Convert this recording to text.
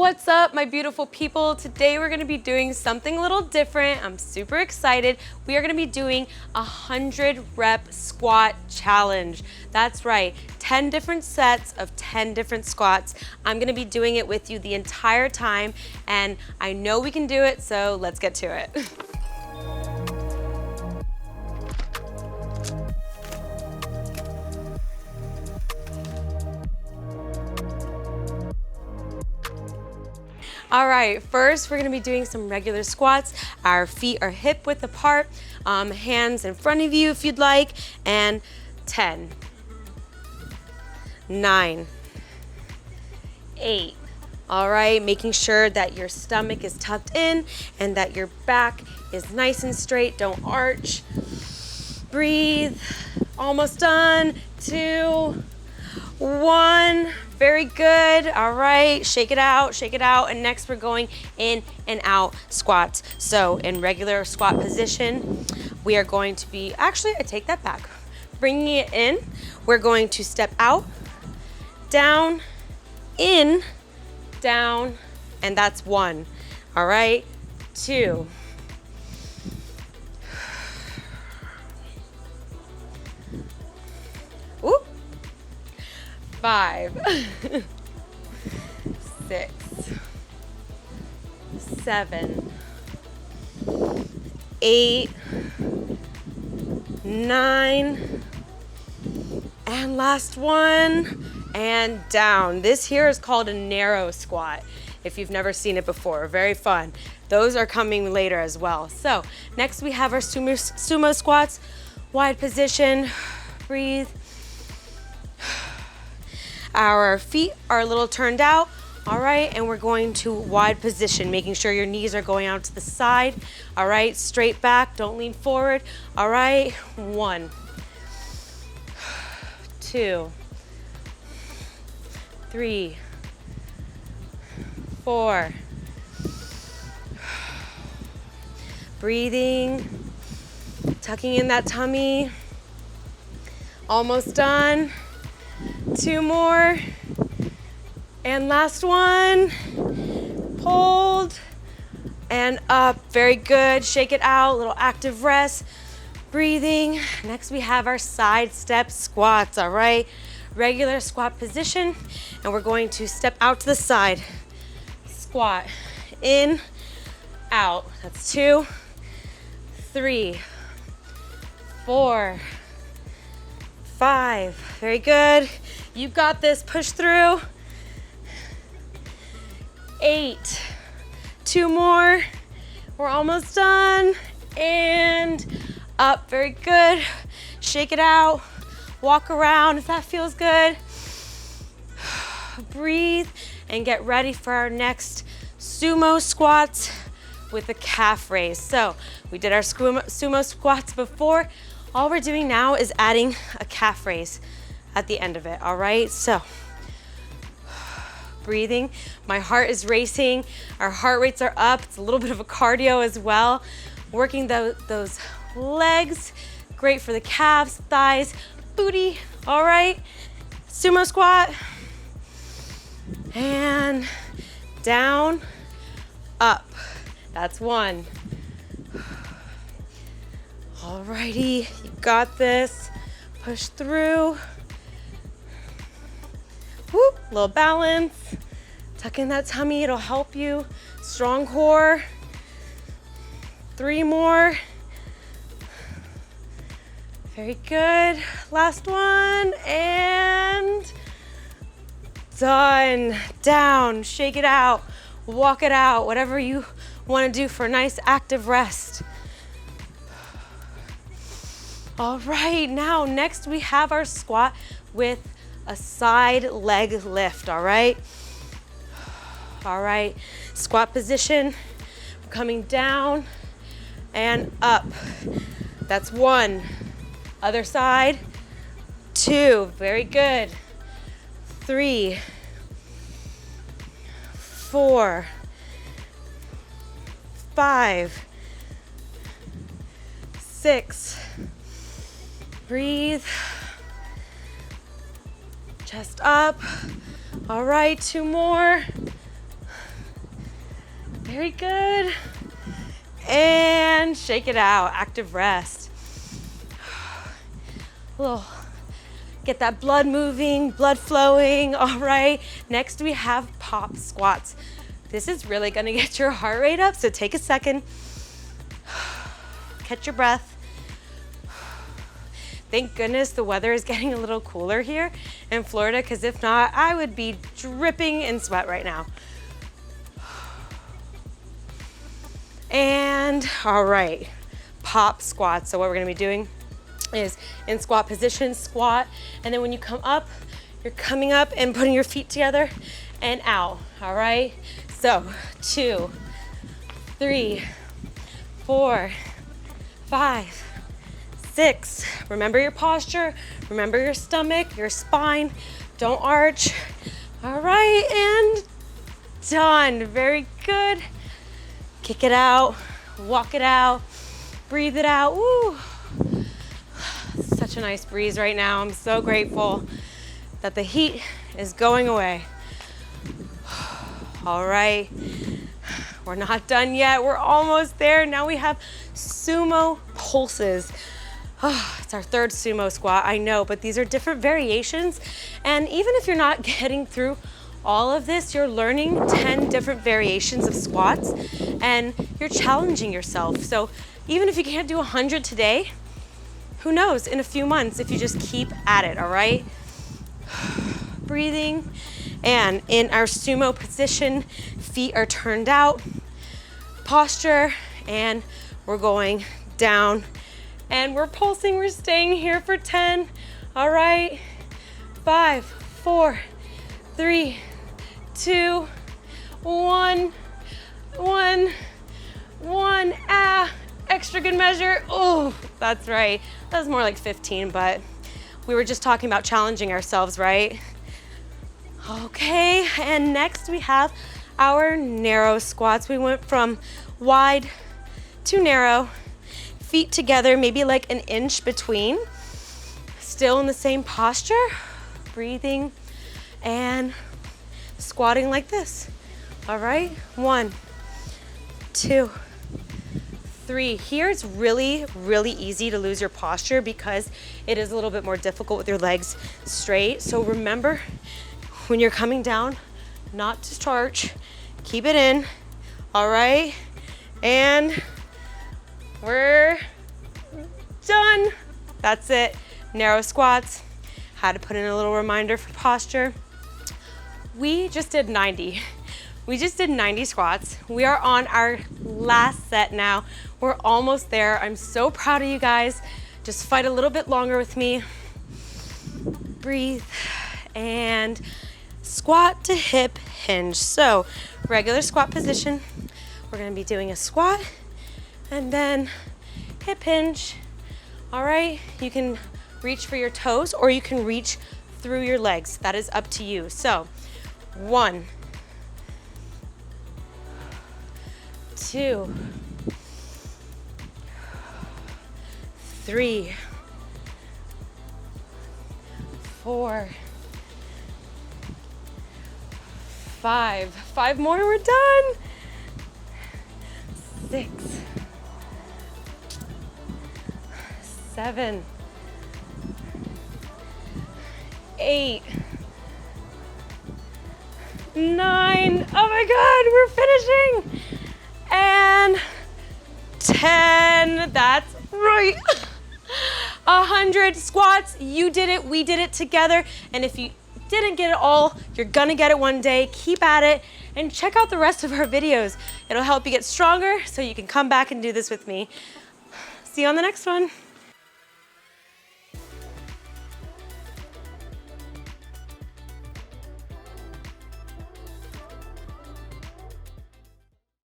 What's up, my beautiful people? Today we're gonna be doing something a little different. I'm super excited. We are gonna be doing a 100 rep squat challenge. That's right, 10 different sets of 10 different squats. I'm gonna be doing it with you the entire time, and I know we can do it, so let's get to it. All right, first we're gonna be doing some regular squats. Our feet are hip width apart, hands in front of you if you'd like, and 10, 9, 8. All right, making sure that your stomach is tucked in and that your back is nice and straight. Don't arch. Breathe. Almost done. 2, 1. Very good. All right, shake it out, shake it out. And next we're going in and out squats. So in regular squat position, we are going to be, actually I take that back. Bringing it in, we're going to step out, down, in, down, and that's 1. All right, 2. 5, 6, 7, 8, 9, and last one, and down. This here is called a narrow squat, if you've never seen it before. Very fun. Those are coming later as well. So next we have our sumo squats, wide position, breathe. Our feet are a little turned out, all right, and we're going to wide position, making sure your knees are going out to the side, all right, straight back, don't lean forward, all right, 1, 2, 3, 4, breathing, tucking in that tummy, almost done. 2 more, and last one, hold, and up, very good, shake it out, little active rest, breathing. Next we have our side step squats, all right, regular squat position, and we're going to step out to the side, squat, in, out, that's 2, 3, 4, 5, very good. You've got this, push through. 8, 2 more. We're almost done. And up, very good. Shake it out, walk around if that feels good. Breathe and get ready for our next sumo squats with a calf raise. So we did our sumo squats before. All we're doing now is adding a calf raise at the end of it, all right? So, breathing. My heart is racing. Our heart rates are up. It's a little bit of a cardio as well. Working those legs. Great for the calves, thighs, booty, all right? Sumo squat. And down, up. That's 1. Alrighty, you got this. Push through. Whoop, little balance. Tuck in that tummy, it'll help you. Strong core. 3 more. Very good. Last one, and done. Down, shake it out, walk it out, whatever you want to do for a nice active rest. All right, now next we have our squat with a side leg lift, all right? All right, squat position, coming down and up. That's 1. Other side, 2, very good. 3, 4, 5, 6, breathe, chest up. All right, 2 more. Very good. And shake it out, active rest. Get that blood moving, blood flowing, all right? Next we have pop squats. This is really gonna get your heart rate up, so take a second. Catch your breath. Thank goodness the weather is getting a little cooler here in Florida, because if not, I would be dripping in sweat right now. And all right, pop squats. So what we're gonna be doing is in squat position, squat, and then when you come up, you're coming up and putting your feet together and out, all right? So 2, 3, 4, 5, 6. Remember your posture, remember your stomach, your spine, don't arch. All right, and done, very good. Kick it out, walk it out, breathe it out. Woo. Such a nice breeze right now. I'm so grateful that the heat is going away. All right, we're not done yet. We're almost there. Now we have sumo pulses. Oh, it's our third sumo squat, I know, but these are different variations. And even if you're not getting through all of this, you're learning 10 different variations of squats and you're challenging yourself. So even if you can't do 100 today, who knows, in a few months if you just keep at it, all right? Breathing. And in our sumo position, feet are turned out, posture, and we're going down and we're pulsing. We're staying here for 10. All right, 5, 4, 3, 2, 1, 1, 1. Extra good measure. Oh, that's right. That was more like 15, but we were just talking about challenging ourselves, right? Okay, and next we have our narrow squats. We went from wide to narrow, feet together, maybe like an inch between. Still in the same posture, breathing and squatting like this. All right, 1, 2, 3. Here it's really, really easy to lose your posture because it is a little bit more difficult with your legs straight. So remember, when you're coming down, not to starch, keep it in, all right? And we're done. That's it, narrow squats. Had to put in a little reminder for posture. We just did 90. We just did 90 squats. We are on our last set now. We're almost there. I'm so proud of you guys. Just fight a little bit longer with me. Breathe and squat to hip hinge. So regular squat position. We're gonna be doing a squat and then hip hinge. All right, you can reach for your toes or you can reach through your legs. That is up to you. So 1, 2, 3, 4, 5. 5 more, we're done. 6, 7, 8, 9. Oh my God, we're finishing. And 10. That's right. 100 squats. You did it. We did it together. And if you didn't get it all, you're gonna get it one day. Keep at it and check out the rest of our videos. It'll help you get stronger so you can come back and do this with me. See you on the next one.